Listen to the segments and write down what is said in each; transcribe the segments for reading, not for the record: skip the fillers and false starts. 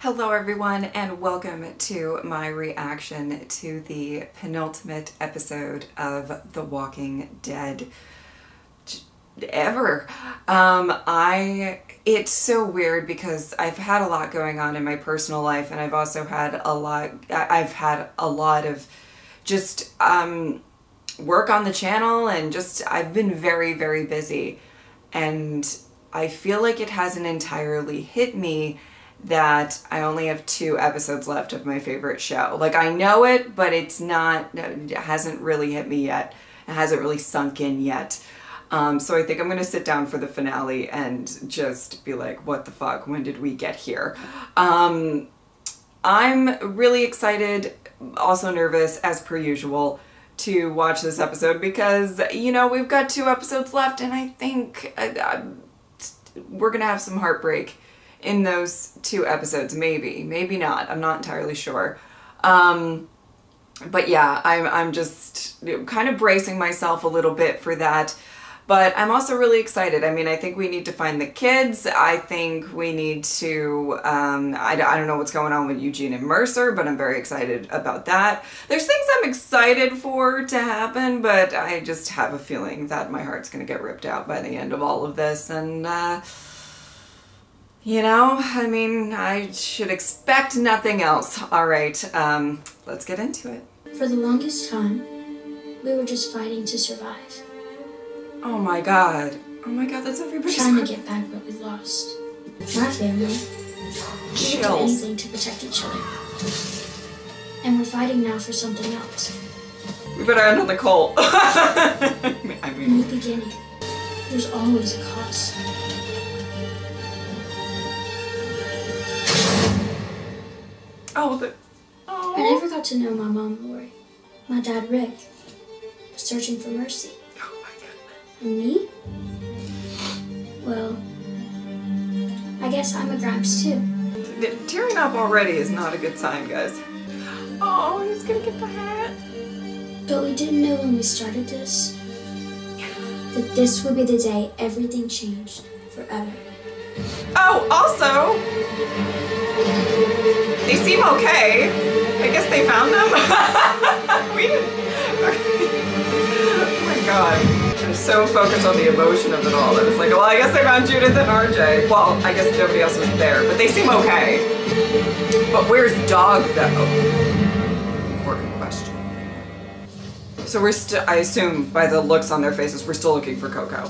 Hello everyone and welcome to my reaction to the penultimate episode of The Walking Dead ever. It's so weird because I've had a lot going on in my personal life, and I've also had a lot of just work on the channel, and I've been very, very busy, and I feel like it hasn't entirely hit me that I only have 2 episodes left of my favorite show. Like, I know it, but it hasn't really hit me yet. It hasn't really sunk in yet. So I think I'm gonna sit down for the finale and just be like, what the fuck, when did we get here? I'm really excited, also nervous as per usual, to watch this episode because, you know, we've got 2 episodes left, and I think we're gonna have some heartbreak in those 2 episodes. Maybe not. I'm not entirely sure. But yeah, I'm just kind of bracing myself a little bit for that. But I'm also really excited. I mean, I think we need to find the kids. I think we need to, I don't know what's going on with Eugene and Mercer, but I'm very excited about that. There's things I'm excited for to happen, but I just have a feeling that my heart's gonna get ripped out by the end of all of this. And, you know, I mean, I should expect nothing else. All right, let's get into it. For the longest time, we were just fighting to survive. Oh my god, that's everybody's trying to get back what we lost. My family. We would do anything to protect each other. And we're fighting now for something else. We better end on the cult. In the beginning, there's always a cost. I never got to know my mom, Lori. My dad, Rick, was searching for Mercy. Oh my goodness. And me? Well, I guess I'm a Gramps too. Tearing up already is not a good sign, guys. Oh, he's gonna get the hat. But we didn't know when we started this that this would be the day everything changed forever. Oh, also, they seem okay. I guess they found them. We didn't. Oh my god. I'm so focused on the emotion of it all that it's like, well, I guess they found Judith and RJ. Well, I guess nobody else was there, but they seem okay. But where's Dog, though? Important question. So we're still, I assume by the looks on their faces, we're still looking for Coco.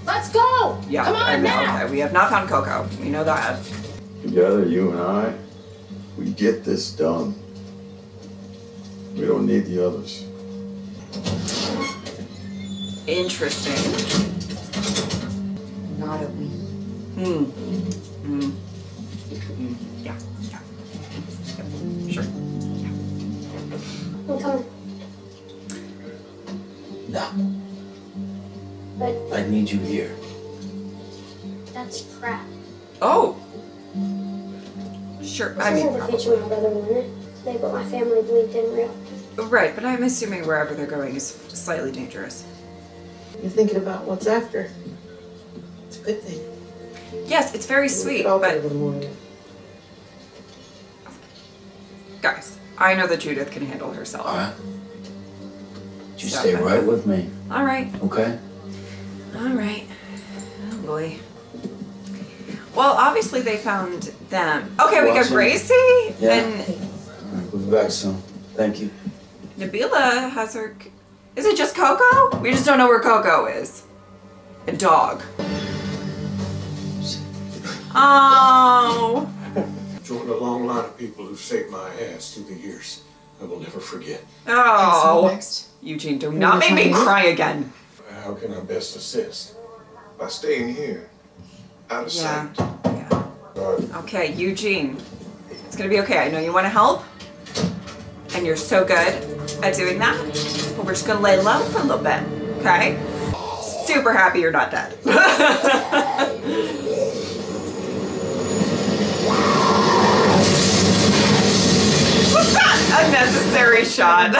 Let's go! Yeah, come on now! Okay, we have not found Coco. We know that. Together, you and I, we get this done. We don't need the others. Interesting. Not a we. Yeah. Sure. Yeah. I'm coming. No. But I need you here. that's crap. Oh. Sure. I mean, the future my brother wanted. They what my family believed in real. right, but I'm assuming wherever they're going is slightly dangerous. You're thinking about what's after. It's a good thing. Yes, it's very sweet, but guys, I know that Judith can handle herself. All right. You stay right with me. All right. Okay? All right. Oh boy. Well, obviously they found them. Okay, we got Gracie Yeah. and All right, we'll be back soon. Thank you. Nabila has her. Is it just Coco? We just don't know where Coco is. And Dog. Oh. Joined a long line of people who saved my ass through the years. I will never forget. Oh. Eugene, do not make me cry again. How can I best assist? By staying here, out of sight. Yeah. Okay, Eugene. It's gonna be okay. I know you want to help, and you're so good at doing that, but we're just gonna lay low for a little bit, okay? Super happy you're not dead. What's that unnecessary shot?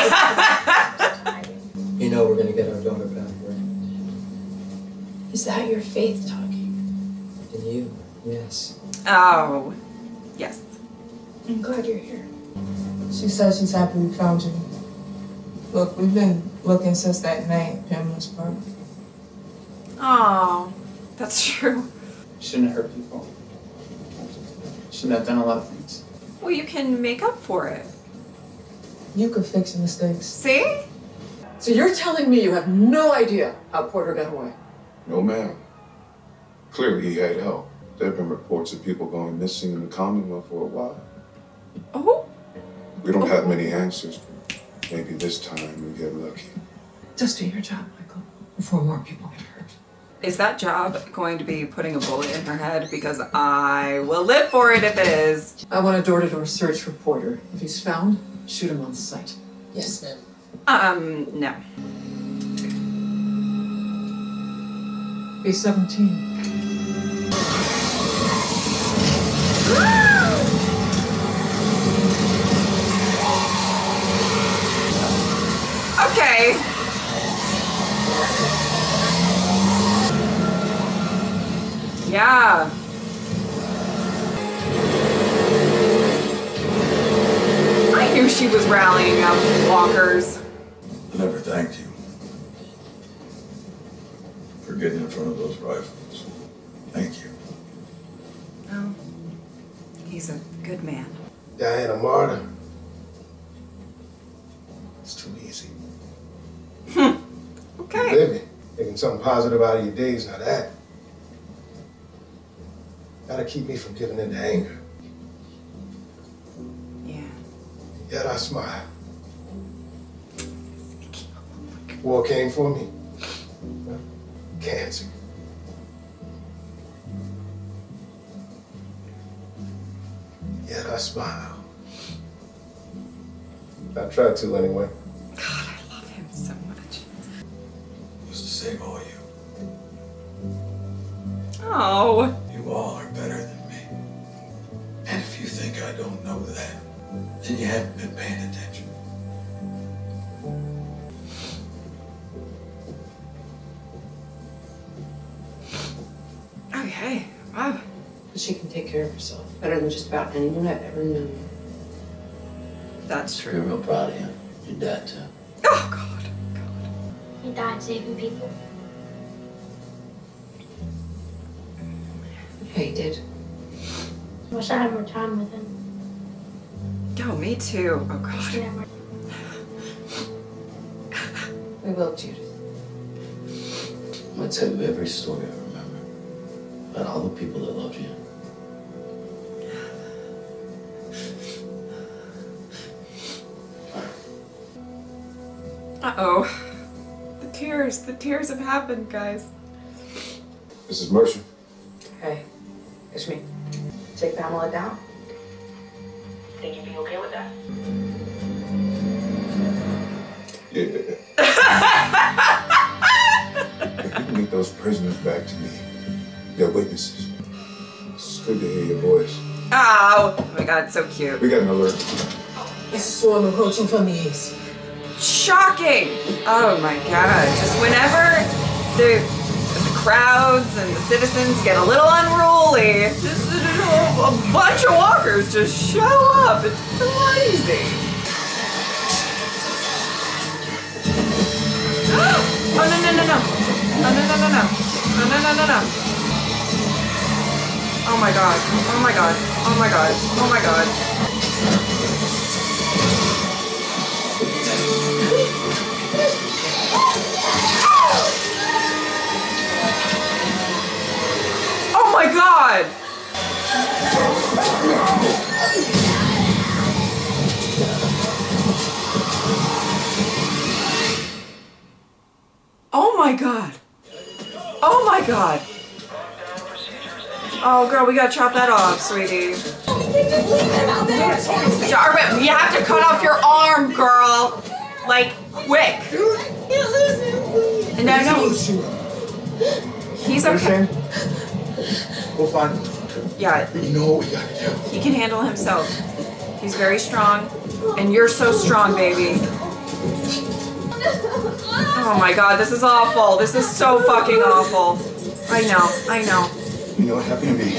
You know we're gonna get our daughter back, right? Is that your faith talking? And you Yes. Oh, yes. I'm glad you're here. She says she's happy we found you. Look, we've been looking since that night, Pamela's party. Oh, that's true. Shouldn't have hurt people. Shouldn't have done a lot of things. Well, you can make up for it. You could fix your mistakes. See? So you're telling me you have no idea how Porter got away? No, ma'am. Clearly he had help. There have been reports of people going missing in the Commonwealth for a while. Oh. We don't have many answers. Maybe this time we get lucky. Just do your job, Michael, before more people get hurt. Is that job going to be putting a bullet in her head? Because I will live for it if it is. I want a door-to-door search for Porter. If he's found, shoot him on sight. Yes, ma'am. No. He's 17. Okay. Yeah. I knew she was rallying up walkers. I never thanked you for getting in front of those rifles. Thank you. Oh, he's a good man. Diana Marta. It's too easy. Okay. Living, making something positive out of your days, now that. Gotta keep me from giving in to anger. Yeah. Yet I smile. War came for me. Cancer. Yet I smile. I try to anyway. God, I love him so much. Was to save all you. Oh. You all are better than me. And if you think I don't know that, then you haven't been paying attention. Okay. Wow. But she can take care of herself better than just about anyone I've ever known. That's You're true. real proud of you. Your dad, too. Oh, God. He died saving people. Yeah, he did. Wish I had more time with him. Oh, me too. Oh, Wish we God. had more. We will, Judith. I'm gonna tell you every story I remember about all the people that loved you. Uh-oh. The tears have happened, guys. This is Mercer. Hey, it's me. Take Pamela down? Think you'd be okay with that? Yeah. If you can get those prisoners back to me, they're witnesses. It's good to hear your voice. Oh my God, so cute. We got an alert. It's a swarm approaching from the east. Shocking! Oh my God. Just whenever the crowds and the citizens get a little unruly, just a bunch of walkers just show up. It's crazy. Oh, no, no, no, no. Oh, no, no, no, no. Oh, no, no, no, no. Oh my God. Oh my God. Oh my God. Oh my God. Oh my God! Oh my God! Oh my God! Oh girl, we gotta chop that off, sweetie. Darwin, you have to cut off your arm, girl! Like, quick! No, no. He's okay. We'll find him. Yeah. We know what we gotta do. He can handle himself. He's very strong. And you're so strong, baby. Oh my God, this is awful. This is so fucking awful. I know, I know. You know what happened to me?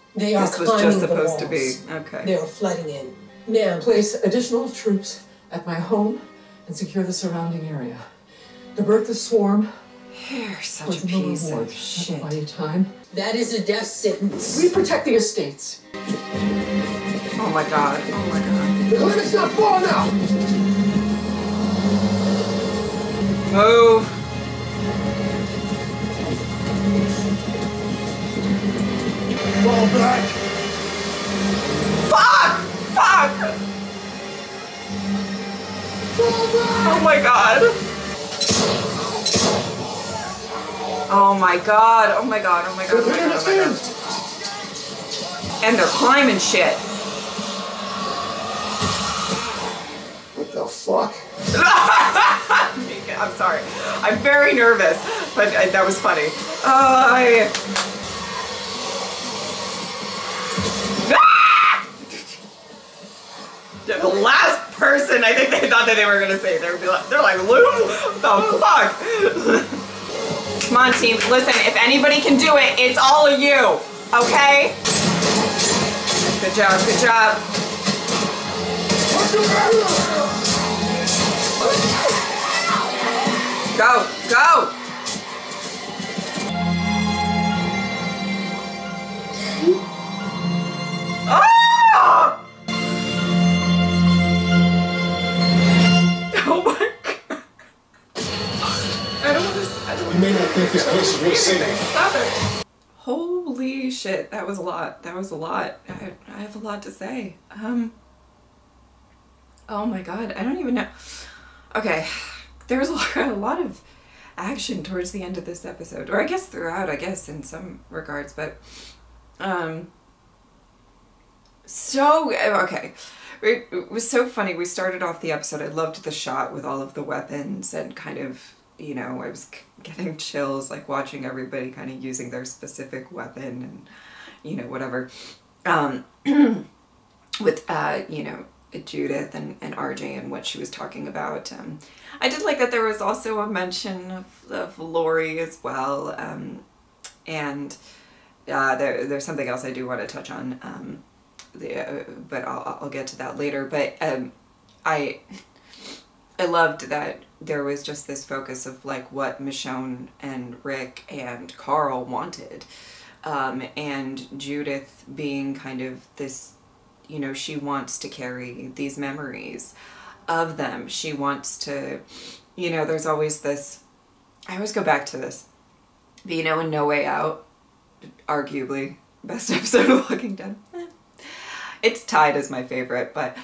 They are This was climbing just the supposed to walls. be. Okay. They are flooding in. Now, Place additional troops at my home and secure the surrounding area. Divert the swarm. You're such towards a the piece reward. of shit. That'll buy you time. that is a death sentence. We protect the estates. Oh my god. Oh my god. The clinic's not far now! Move. Fall back! Fuck! Fuck! Oh my god. Oh my god. Oh my god. Oh my god. Oh my god. Oh my god. And they're climbing shit. What the fuck? I'm sorry. I'm very nervous, but that was funny. The last person I think they thought that they were gonna say, they're like, Luke, what the fuck? Come on, team. Listen, if anybody can do it, it's all of you. Okay? Good job. Good job. Go. Go. Oh! Oh my god. I don't want to. You may not think this place is worth saving. Stop it. Holy shit, that was a lot. That was a lot. I have a lot to say. Oh my god, I don't even know. Okay, there was a lot of action towards the end of this episode, or I guess throughout, I guess in some regards, but so okay. It was so funny. We started off the episode. I loved the shot with all of the weapons and kind of, you know, I was getting chills like watching everybody kind of using their specific weapon and, you know, whatever. With, you know, Judith and RJ and what she was talking about. I did like that there was also a mention of Lori as well. And there's something else I do want to touch on. But I'll get to that later. But I loved that there was just this focus of like what Michonne and Rick and Carl wanted, and Judith being kind of this, you know, she wants to carry these memories of them. She wants to, you know, there's always this, I always go back to this, but you know, in No Way Out, arguably best episode of Walking Dead. It's tied as my favorite, but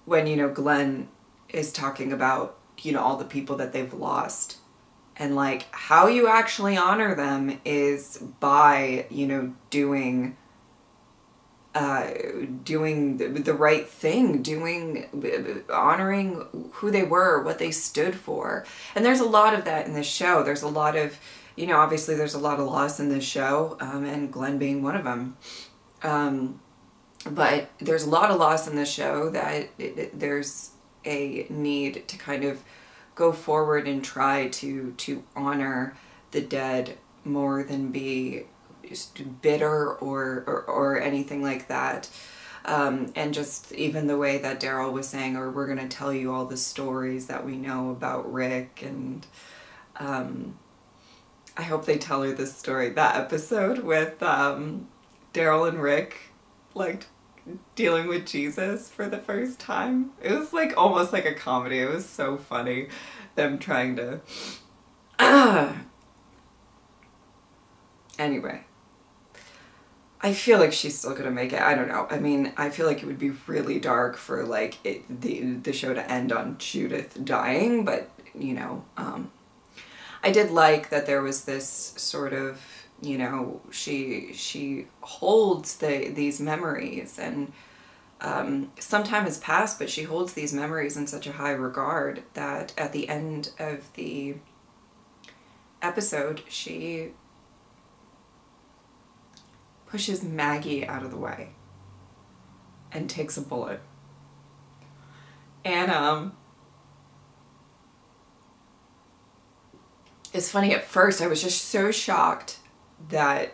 when, you know, Glenn is talking about, you know, all the people that they've lost and like how you actually honor them is by, you know, doing the right thing, honoring who they were, what they stood for. And there's a lot of that in this show. There's a lot of, you know, obviously there's a lot of loss in this show, and Glenn being one of them. But there's a lot of loss in this show that there's a need to kind of go forward and try to honor the dead more than be just bitter or anything like that. And just even the way that Daryl was saying, or we're going to tell you all the stories that we know about Rick, and I hope they tell her this story, that episode with Daryl and Rick like dealing with Jesus for the first time. It was like almost like a comedy. It was so funny, them trying to anyway, I feel like she's still gonna make it. I don't know. I mean, I feel like it would be really dark for like the show to end on Judith dying, but you know, I did like that there was this sort of, you know, she holds these memories, and some time has passed, but she holds these memories in such a high regard that at the end of the episode, she pushes Maggie out of the way and takes a bullet. And it's funny, at first I was just so shocked that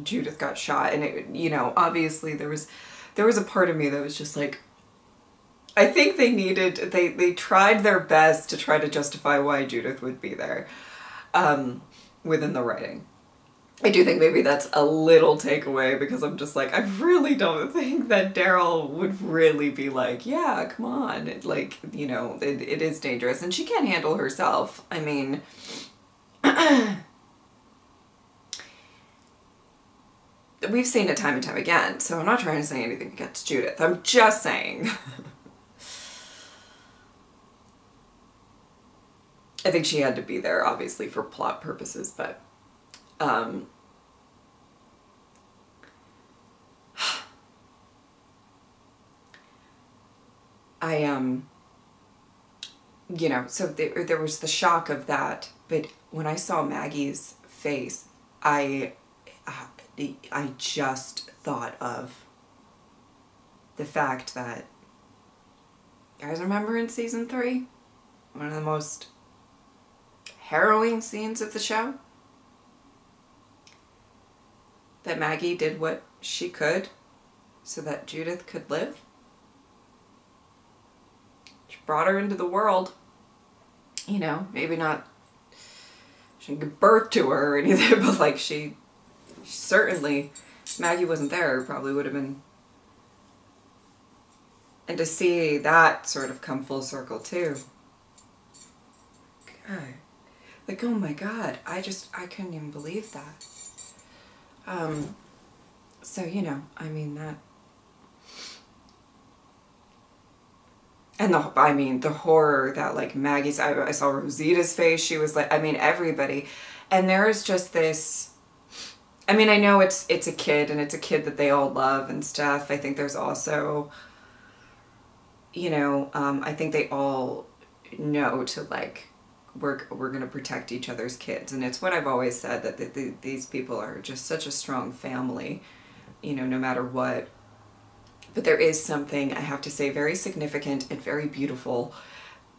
Judith got shot. And it, you know, obviously there was a part of me that was just like, I think they tried their best to try to justify why Judith would be there within the writing. I do think maybe that's a little takeaway, because I'm just like, I really don't think that Daryl would really be like, yeah, come on. Like, you know, it is dangerous and she can't handle herself. I mean, we've seen it time and time again, so I'm not trying to say anything against Judith. I'm just saying. I think she had to be there, obviously, for plot purposes, but you know, so there was the shock of that, but when I saw Maggie's face, I just thought of the fact that, you guys remember in season 3, one of the most harrowing scenes of the show? That Maggie did what she could so that Judith could live. She brought her into the world. You know, maybe not, she didn't give birth to her or anything, but like she certainly, Maggie wasn't there, probably would have been. And to see that sort of come full circle too. God. Like, oh my God, I couldn't even believe that. So, you know, I mean that. And the horror that like Maggie's, I saw Rosita's face, she was like, I mean, everybody. And there's just this, I mean, I know it's a kid and it's a kid that they all love and stuff. I think there's also, you know, I think they all know to like, we're going to protect each other's kids. And it's what I've always said, that these people are just such a strong family, you know, no matter what. But there is something, I have to say, very significant and very beautiful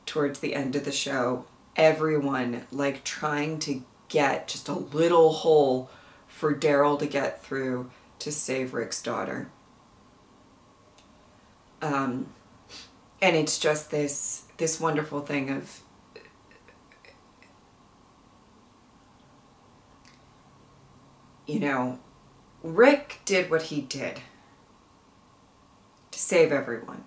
towards the end of the show. Everyone like trying to get just a little hole for Daryl to get through to save Rick's daughter. And it's just this wonderful thing of, you know, Rick did what he did to save everyone.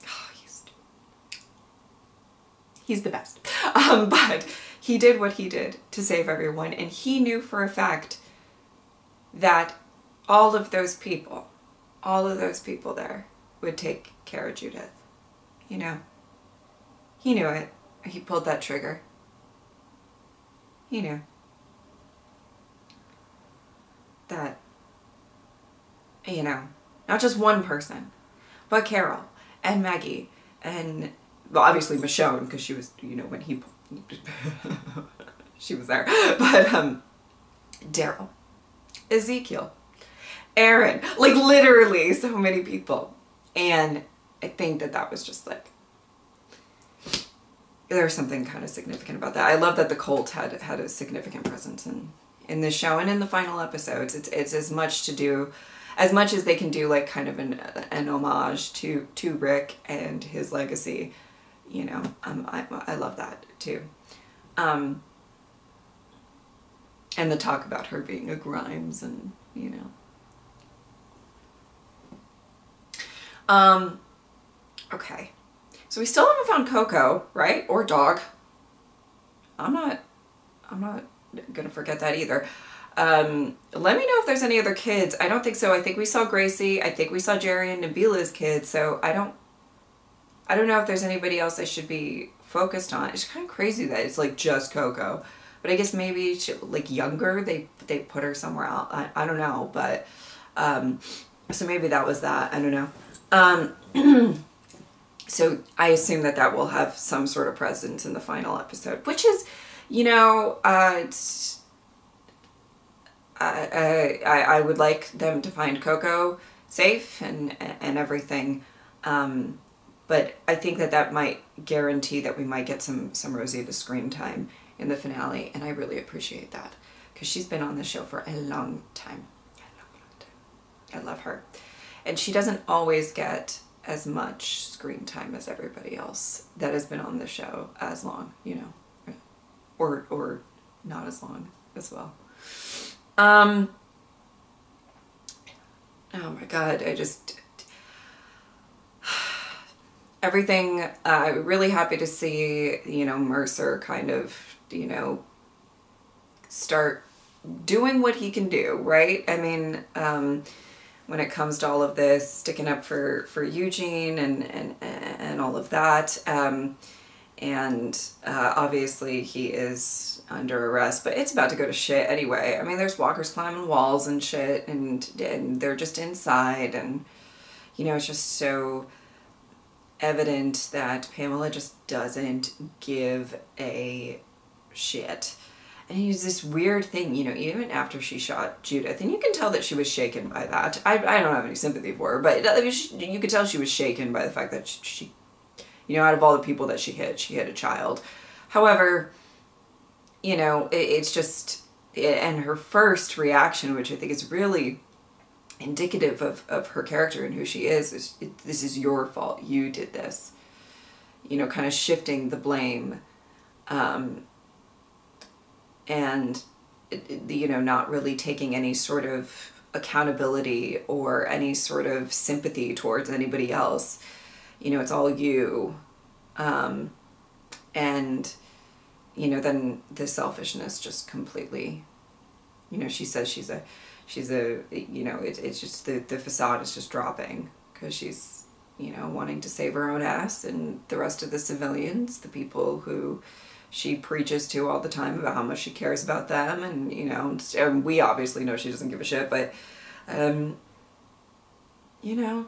Oh, he's the best. But he did what he did to save everyone, and he knew for a fact that all of those people there would take care of Judith. You know, he knew it. He pulled that trigger. He knew that, you know, not just one person, but Carol and Maggie and, well, obviously Michonne, because she was, you know, when he, she was there, but Daryl, Ezekiel, Aaron, like literally so many people. And I think that was just like, there's something kind of significant about that. I love that the cult had a significant presence in this show and in the final episodes. It's as much to do, as much as they can do like kind of an homage to Rick and his legacy. You know, I love that too. And the talk about her being a Grimes and, you know. Okay. So we still haven't found Coco, right? Or Dog. I'm not gonna forget that either. Let me know if there's any other kids. I don't think so. I think we saw Gracie. I think we saw Jerry and Nabila's kids. So I don't know if there's anybody else I should be focused on. It's kind of crazy that it's like just Coco. But I guess maybe she, like younger, they put her somewhere else. I don't know, but so maybe that was that. I don't know. So I assume that will have some sort of presence in the final episode, which is, you know, it's, I would like them to find Coco safe and everything. But I think that might guarantee that we might get some Rosita screen time in the finale, and I really appreciate that because she's been on the show for a long time. I love her. And she doesn't always get as much screen time as everybody else that has been on the show as long, you know, or not as long as well. Oh my God, everything, really happy to see, you know, Mercer kind of, you know, start doing what he can do, right? I mean, when it comes to all of this, sticking up for Eugene and all of that, obviously he is under arrest, but it's about to go to shit anyway. I mean, there's walkers climbing walls and shit, and they're just inside, and, you know, it's just so evident that Pamela just doesn't give a shit. And it's this weird thing, you know, even after she shot Judith, and you can tell that she was shaken by that. I don't have any sympathy for her, but you could tell she was shaken by the fact that she, you know, out of all the people that she hit a child. However, you know, it's just, and her first reaction, which I think is really indicative of her character and who she is this is your fault, you did this, you know, kind of shifting the blame, and you know, not really taking any sort of accountability or any sort of sympathy towards anybody else. You know, it's all you, and you know, then the selfishness just completely, you know, she says she's a, you know, it's just the facade is just dropping because she's, you know, wanting to save her own ass, and the rest of the civilians, the people who she preaches to all the time about how much she cares about them, and, you know, and we obviously know she doesn't give a shit, but, you know,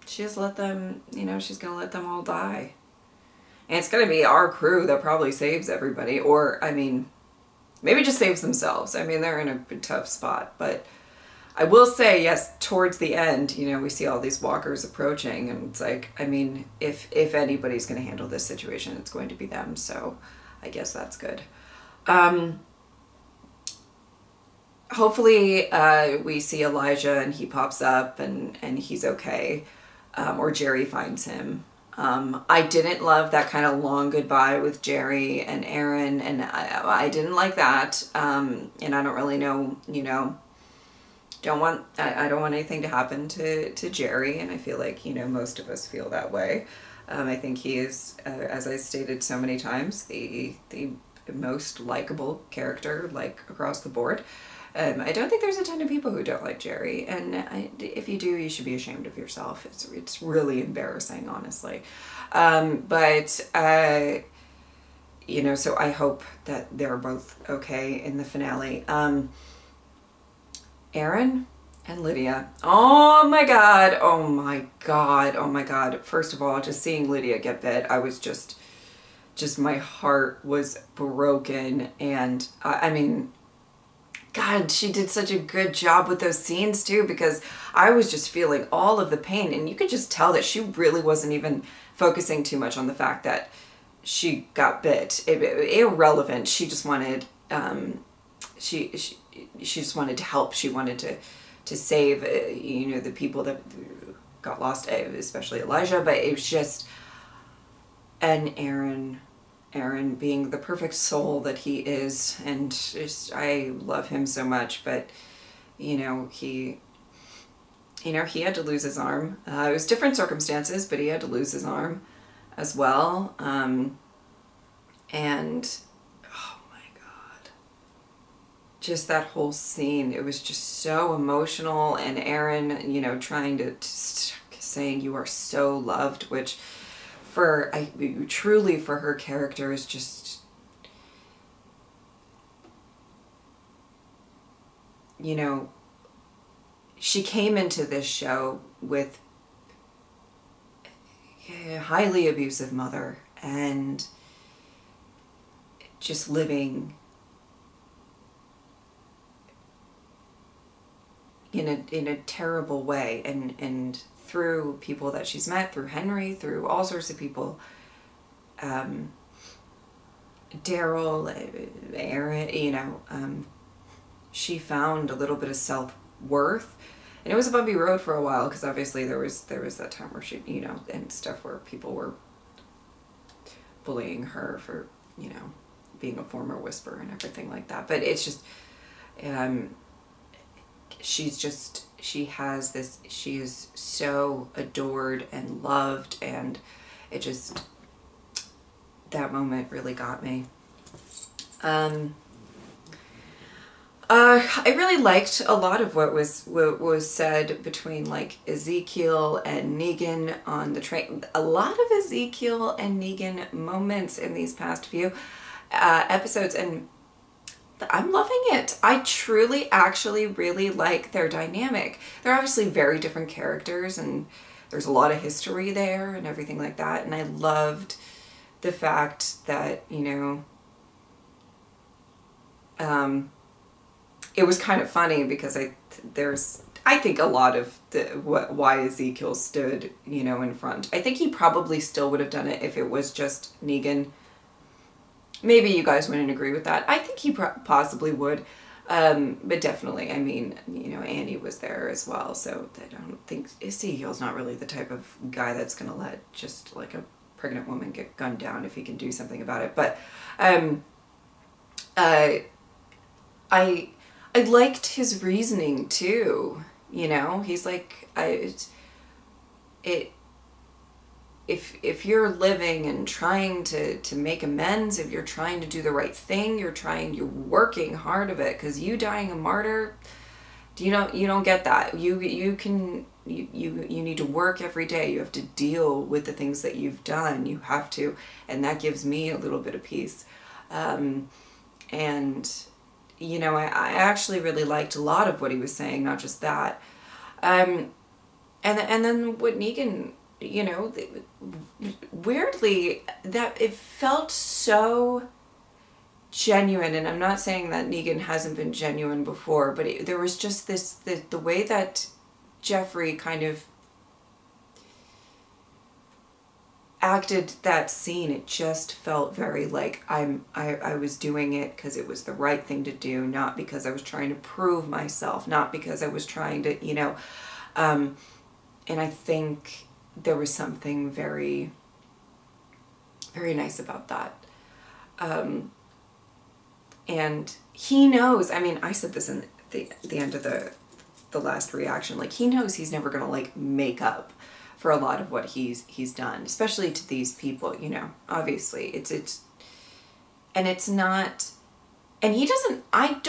she just let them, you know, she's gonna let them all die. And it's gonna be our crew that probably saves everybody, or, I mean, maybe just saves themselves. I mean, they're in a tough spot, but I will say, yes, towards the end, you know, we see all these walkers approaching, and it's like, I mean, if anybody's going to handle this situation, it's going to be them, so I guess that's good. Hopefully, we see Elijah and he pops up and he's okay, or Jerry finds him. I didn't love that kind of long goodbye with Jerry and Aaron, and I didn't like that, and I don't really know, you know, I don't want anything to happen to Jerry, and I feel like, you know, most of us feel that way. I think he is, as I stated so many times, the most likable character, like, across the board. I don't think there's a ton of people who don't like Jerry, and if you do, you should be ashamed of yourself. It's really embarrassing, honestly. You know, so I hope that they're both okay in the finale. Aaron and Lydia. Oh my God. Oh my God. Oh my God. First of all, just seeing Lydia get bit, I was just my heart was broken. And I mean, God, she did such a good job with those scenes too, because I was just feeling all of the pain, and you could just tell that she really wasn't even focusing too much on the fact that she got bit. Irrelevant. She just wanted, she just wanted to help. She wanted to save, you know, the people that got lost, especially Elijah. But it was just, and Aaron being the perfect soul that he is, and just, I love him so much. But, you know, he had to lose his arm. It was different circumstances, but he had to lose his arm as well. And just that whole scene, it was just so emotional, and Aaron, you know, trying to saying you are so loved, which truly for her character is just, you know, she came into this show with a highly abusive mother and just living in a terrible way, and through people that she's met, through Henry, through all sorts of people, Daryl, Aaron, you know, she found a little bit of self-worth. And it was a bumpy road for a while, because obviously there was that time where she, you know, and stuff where people were bullying her for, you know, being a former whisperer and everything like that. But it's just, she has this, she is so adored and loved, and it just, that moment really got me. I really liked a lot of what was said between like Ezekiel and Negan on the train. A lot of Ezekiel and Negan moments in these past few episodes, and I'm loving it. I truly actually really like their dynamic. They're obviously very different characters, and there's a lot of history there and everything like that, and I loved the fact that, you know, it was kind of funny because I think a lot of why Ezekiel stood, you know, in front. I think he probably still would have done it if it was just Negan. Maybe you guys wouldn't agree with that. I think he possibly would, but definitely, I mean, you know, Annie was there as well, so I don't think Ezekiel's not really the type of guy that's gonna let just like a pregnant woman get gunned down if he can do something about it. But I liked his reasoning too, you know. He's like, if you're living and trying to make amends, if you're trying to do the right thing, you're working hard of it, because you dying a martyr, you don't get that. You need to work every day. You have to deal with the things that you've done. You have to, and that gives me a little bit of peace. And you know, I actually really liked a lot of what he was saying, not just that. And then what Negan, you know, weirdly, that it felt so genuine. And I'm not saying that Negan hasn't been genuine before, but there was just the way that Jeffrey kind of acted that scene. It just felt very like I was doing it because it was the right thing to do, not because I was trying to prove myself, not because I was trying to, you know, and I think there was something very, very nice about that. And he knows, I mean, I said this in the end of the last reaction, like he knows he's never gonna like make up for a lot of what he's done, especially to these people, you know. Obviously and it's not, and he doesn't, I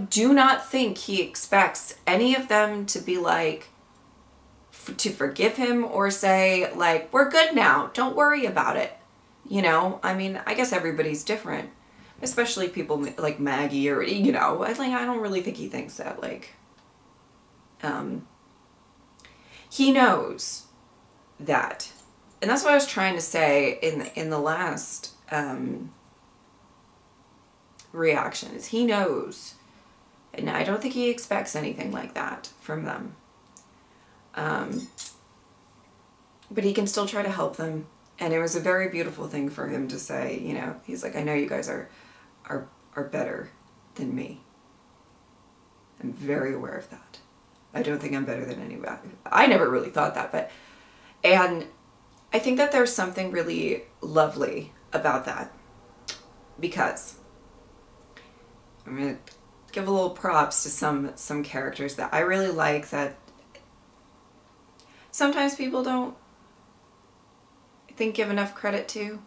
do not think he expects any of them to be like, to forgive him or say like, we're good now, don't worry about it, you know. I mean, I guess everybody's different, especially people like Maggie, or, you know, I don't really think he thinks that, like, he knows that. And that's what I was trying to say in the last reaction, is he knows, and I don't think he expects anything like that from them, but he can still try to help them. And it was a very beautiful thing for him to say, you know, he's like, I know you guys are better than me. I'm very aware of that. I don't think I'm better than anybody. I never really thought that, but, and I think that there's something really lovely about that, because I'm going to give a little props to some characters that I really like, that sometimes people don't, I think, give enough credit to.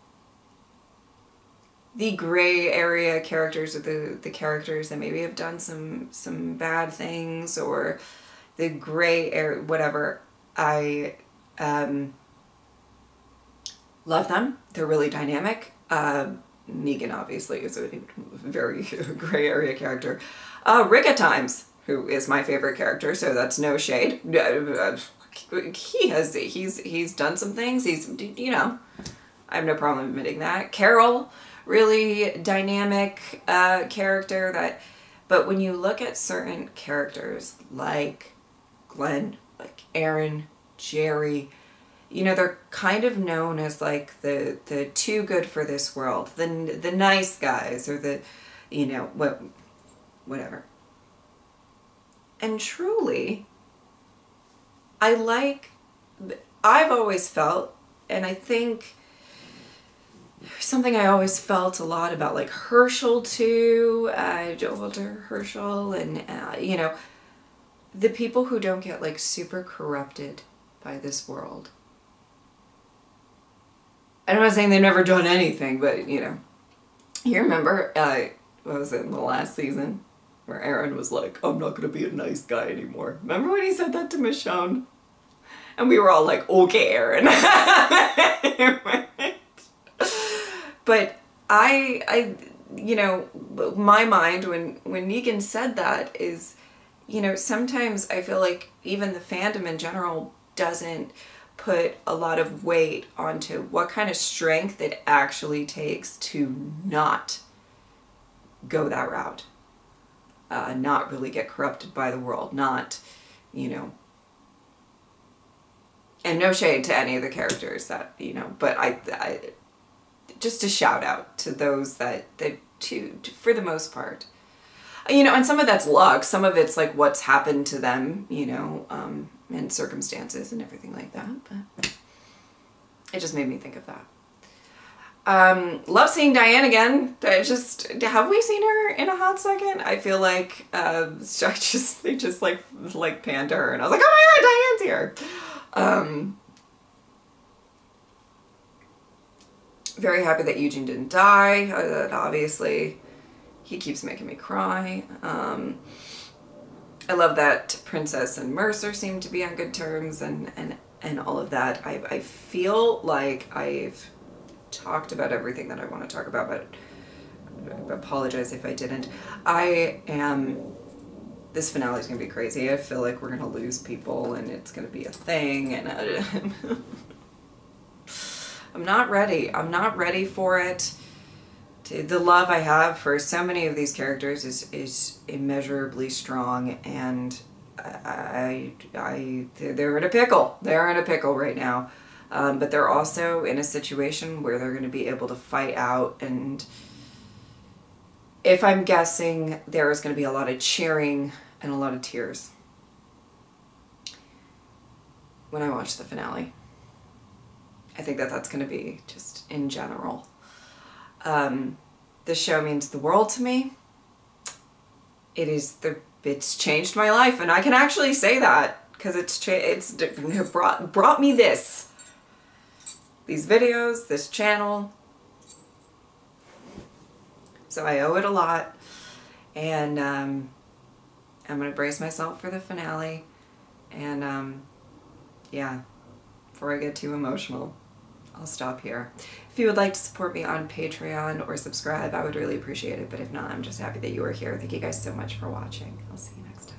The gray area characters, or the characters that maybe have done some bad things, or the gray area, whatever. I love them. They're really dynamic. Negan obviously is a very gray area character. Rick at times, who is my favorite character, so that's no shade. He's done some things. He's, you know, I have no problem admitting that. Carol, really dynamic character that But when you look at certain characters like Glenn, like Aaron, Jerry, you know, they're kind of known as like the too good for this world, the nice guys, or the, you know, whatever. And truly, I've always felt, and I think something I always felt a lot about like Herschel too, Joe Walter Herschel, and you know, the people who don't get like super corrupted by this world. And I'm not saying they've never done anything, but you know, you remember, what was it, in the last season, where Aaron was like, I'm not gonna be a nice guy anymore. Remember when he said that to Michonne? And we were all like, okay, Aaron. But I, you know, my mind when Negan said that is, you know, sometimes I feel like even the fandom in general doesn't put a lot of weight onto what kind of strength it actually takes to not go that route. Not really get corrupted by the world, not, you know, and no shade to any of the characters that, you know, but I just a shout out to those that for the most part, you know, and some of that's luck, some of it's like what's happened to them, you know, and circumstances and everything like that, but it just made me think of that. Love seeing Diane again. Have we seen her in a hot second? I feel like they just like panned her and I was like, oh my god, Diane's here. Very happy that Eugene didn't die. Obviously, he keeps making me cry. I love that Princess and Mercer seem to be on good terms and all of that. I feel like I've talked about everything that I want to talk about, but I apologize if I didn't. This finale is going to be crazy. I feel like we're going to lose people and it's going to be a thing, and I'm not ready. I'm not ready for it. The love I have for so many of these characters is immeasurably strong, and they're in a pickle. They're in a pickle right now. But they're also in a situation where they're going to be able to fight out, and if I'm guessing, there is going to be a lot of cheering and a lot of tears when I watch the finale. I think that that's going to be just in general. This show means the world to me. It's changed my life, and I can actually say that because it's brought me these videos, this channel. So I owe it a lot, and I'm gonna brace myself for the finale, and yeah, before I get too emotional, I'll stop here. If you would like to support me on Patreon or subscribe, I would really appreciate it, but if not, I'm just happy that you are here. Thank you guys so much for watching. I'll see you next time.